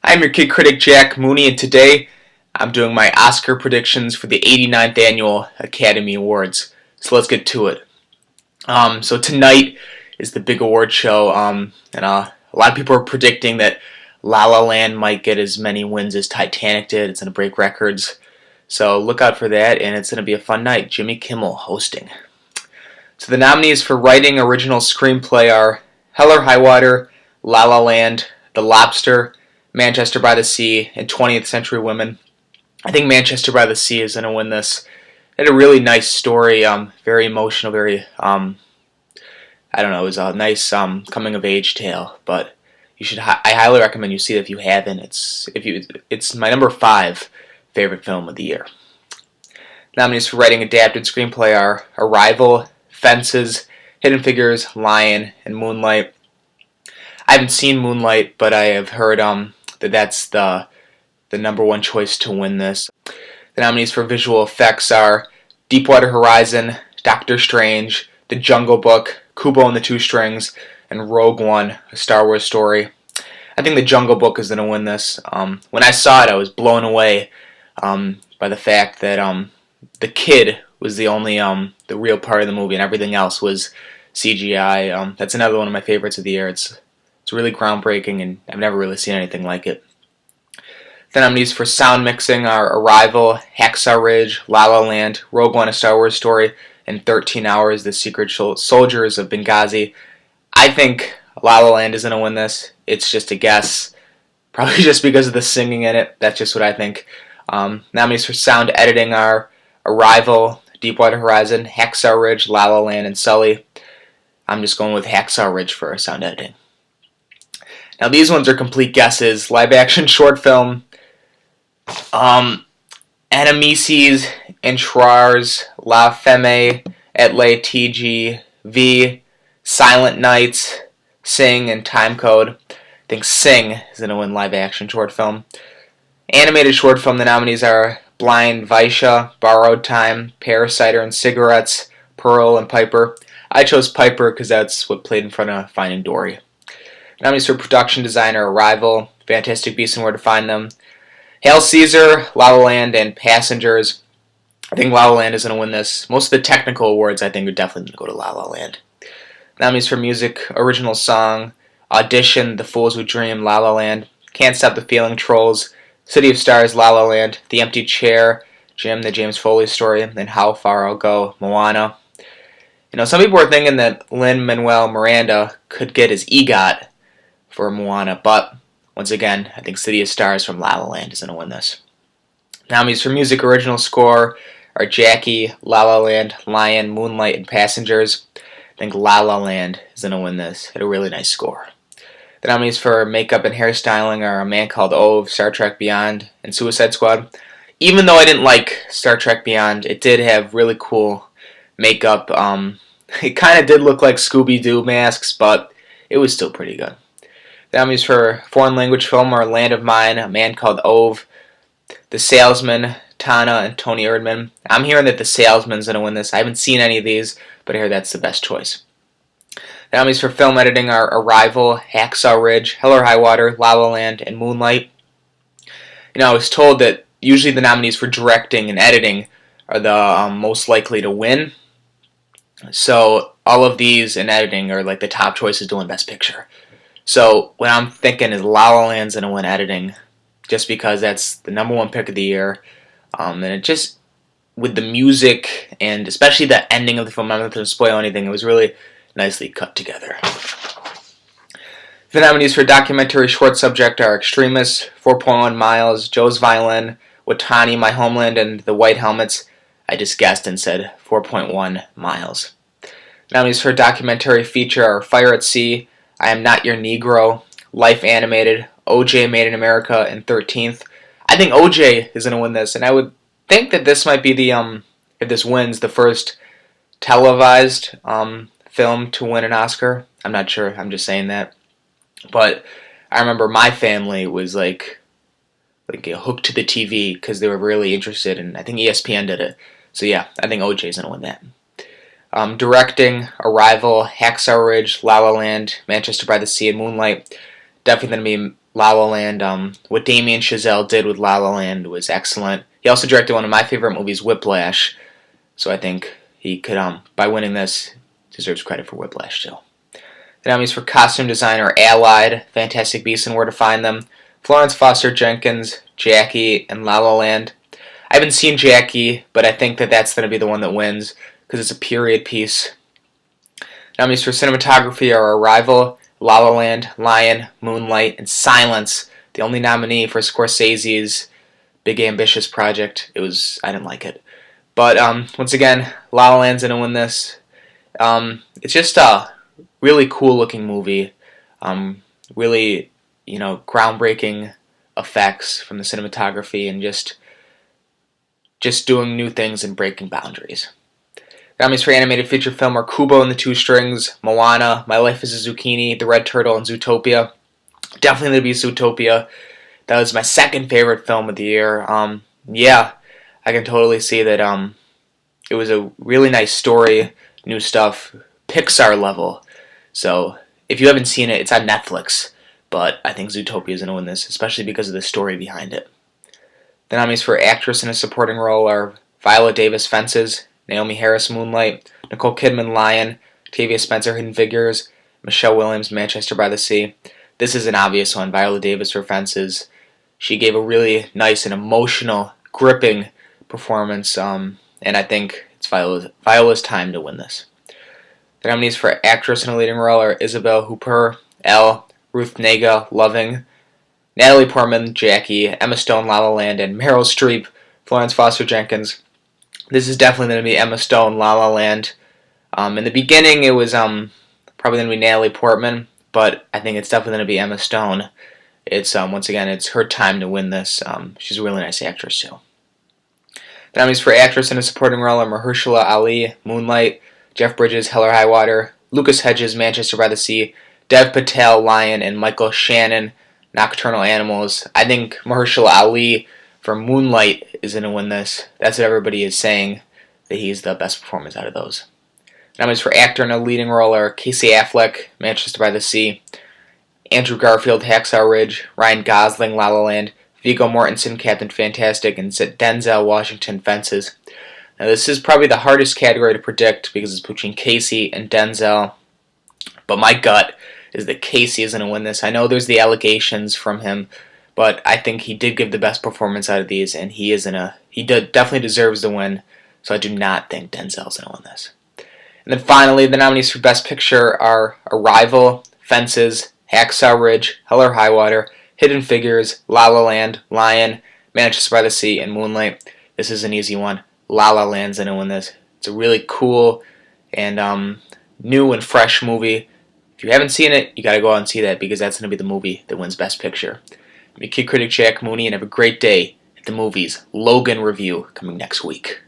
I'm your kid critic Jack Mooney, and today I'm doing my Oscar predictions for the 89th Annual Academy Awards. So let's get to it. So tonight is the big award show, and a lot of people are predicting that La La Land might get as many wins as Titanic did. It's going to break records. So look out for that, and it's going to be a fun night. Jimmy Kimmel hosting. So the nominees for writing original screenplay are Hell or High Water, La La Land, The Lobster, Manchester by the Sea, and 20th Century Women. I think Manchester by the Sea is going to win this. It had a really nice story, very emotional, very, it was a nice coming of age tale. But I highly recommend you see it if you haven't. It's my number 5 favorite film of the year. Nominees for writing adapted screenplay are Arrival, Fences, Hidden Figures, Lion, and Moonlight. I haven't seen Moonlight, but I have heard that's the number 1 choice to win this. The nominees for visual effects are Deepwater Horizon, Doctor Strange, The Jungle Book, Kubo and the Two Strings, and Rogue One, A Star Wars Story. I think The Jungle Book is going to win this. When I saw it, I was blown away by the fact that the kid was the only the real part of the movie, and everything else was CGI. That's another one of my favorites of the year. It's really groundbreaking, and I've never really seen anything like it. The nominees for sound mixing are Arrival, Hacksaw Ridge, La La Land, Rogue One, A Star Wars Story, and 13 Hours, The Secret Soldiers of Benghazi. I think La La Land is going to win this. It's just a guess, probably just because of the singing in it. That's just what I think. Nominees for sound editing are Arrival, Deepwater Horizon, Hacksaw Ridge, La La Land, and Sully. I'm just going with Hacksaw Ridge for sound editing. Now these ones are complete guesses. Live action short film, Animeses, Entrars, La Femme et la TGV, Silent Nights, Sing, and Timecode. I think Sing is going to win live action short film. Animated short film, the nominees are Blind Vaisha, Borrowed Time, Parasiter and Cigarettes, Pearl, and Piper. I chose Piper because that's what played in front of Finding Dory. Nominees for production designer Arrival, Fantastic Beasts and Where to Find Them, Hail Caesar, La La Land, and Passengers. I think La La Land is going to win this. Most of the technical awards I think are definitely going to go to La La Land. Nominees for music, original song, Audition, The Fools Who Dream, La La Land, Can't Stop the Feeling, Trolls, City of Stars, La La Land, The Empty Chair, Jim, the James Foley Story, and How Far I'll Go, Moana. Some people are thinking that Lin-Manuel Miranda could get his EGOT for Moana, but once again, I think City of Stars from La La Land is going to win this. Nominees for music original score are Jackie, La La Land, Lion, Moonlight, and Passengers. I think La La Land is going to win this. It had a really nice score. The nominees for makeup and hairstyling are A Man Called Ove, Star Trek Beyond, and Suicide Squad. Even though I didn't like Star Trek Beyond, it did have really cool makeup. It kind of did look like Scooby-Doo masks, but it was still pretty good. The nominees for foreign language film are Land of Mine, A Man Called Ove, The Salesman, Tana, and Tony Erdmann. I'm hearing that The Salesman's going to win this. I haven't seen any of these, but I hear that's the best choice. The nominees for film editing are Arrival, Hacksaw Ridge, Hell or High Water, La La Land, and Moonlight. I was told that usually the nominees for directing and editing are the most likely to win. So all of these in editing are like the top choices to win Best Picture. So what I'm thinking is La La Land's going to win editing, just because that's the number 1 pick of the year. And it just, with the music and especially the ending of the film, I'm not going to spoil anything, it was really nicely cut together. The nominees for documentary short subject are Extremis, 4.1 Miles, Joe's Violin, Watani, My Homeland, and The White Helmets. I just guessed and said 4.1 miles. Nominees for documentary feature are Fire at Sea, I Am Not Your Negro, Life Animated, OJ Made in America, and 13th. I think OJ is going to win this, and I would think that this might be the, if this wins, the first televised film to win an Oscar. I'm not sure, I'm just saying that. But I remember my family was like hooked to the TV because they were really interested, and I think ESPN did it. So yeah, I think OJ's going to win that. Directing, Arrival, Hacksaw Ridge, La La Land, Manchester by the Sea, and Moonlight. Definitely going to be La La Land. What Damien Chazelle did with La La Land was excellent. He also directed one of my favorite movies, Whiplash. So I think he could, by winning this, deserves credit for Whiplash too. The nominees for costume designer: Allied, Fantastic Beasts and Where to Find Them, Florence Foster Jenkins, Jackie, and La La Land. I haven't seen Jackie, but I think that that's going to be the one that wins because it's a period piece. Nominees for cinematography are Arrival, La La Land, Lion, Moonlight, and Silence. The only nominee for Scorsese's big ambitious project. I didn't like it. But once again, La La Land's gonna win this. It's just a really cool looking movie. Really, groundbreaking effects from the cinematography and just doing new things and breaking boundaries. Nominees for animated feature film are Kubo and the Two Strings, Moana, My Life as a Zucchini, The Red Turtle, and Zootopia. Definitely going to be Zootopia. That was my second favorite film of the year. Yeah, I can totally see that it was a really nice story, new stuff, Pixar level. So if you haven't seen it, it's on Netflix. But I think Zootopia is going to win this, especially because of the story behind it. The nominees for actress in a supporting role are Viola Davis, Fences, Naomi Harris, Moonlight, Nicole Kidman, Lion, Octavia Spencer, Hidden Figures, Michelle Williams, Manchester by the Sea. This is an obvious one, Viola Davis for Fences. She gave a really nice and emotional, gripping performance, and I think it's Viola's time to win this. The nominees for actress in a leading role are Isabelle Huppert, Elle, Ruth Negga, Loving, Natalie Portman, Jackie, Emma Stone, La La Land, and Meryl Streep, Florence Foster Jenkins. This is definitely going to be Emma Stone, La La Land. In the beginning, it was probably going to be Natalie Portman, but I think it's definitely going to be Emma Stone. It's once again, it's her time to win this. She's a really nice actress too. The nominees for actress in a supporting role are Mahershala Ali, Moonlight, Jeff Bridges, Hell or High Water, Lucas Hedges, Manchester by the Sea, Dev Patel, Lion, and Michael Shannon, Nocturnal Animals. I think Mahershala Ali for Moonlight is going to win this. That's what everybody is saying, that he's the best performance out of those. Nominees for actor in a leading role are Casey Affleck, Manchester by the Sea, Andrew Garfield, Hacksaw Ridge, Ryan Gosling, La La Land, Viggo Mortensen, Captain Fantastic, and Denzel Washington, Fences. Now this is probably the hardest category to predict because it's between Casey and Denzel, but my gut is that Casey is going to win this. I know there's the allegations from him, but I think he did give the best performance out of these, and he definitely deserves the win, so I do not think Denzel's going to win this. And then finally, the nominees for Best Picture are Arrival, Fences, Hacksaw Ridge, Hell or High Water, Hidden Figures, La La Land, Lion, Manchester by the Sea, and Moonlight. This is an easy one. La La Land's going to win this. It's a really cool and new and fresh movie. If you haven't seen it, you got to go out and see that because that's going to be the movie that wins Best Picture. I'm your kid critic Jack Mooney, and have a great day at the movies. Logan review coming next week.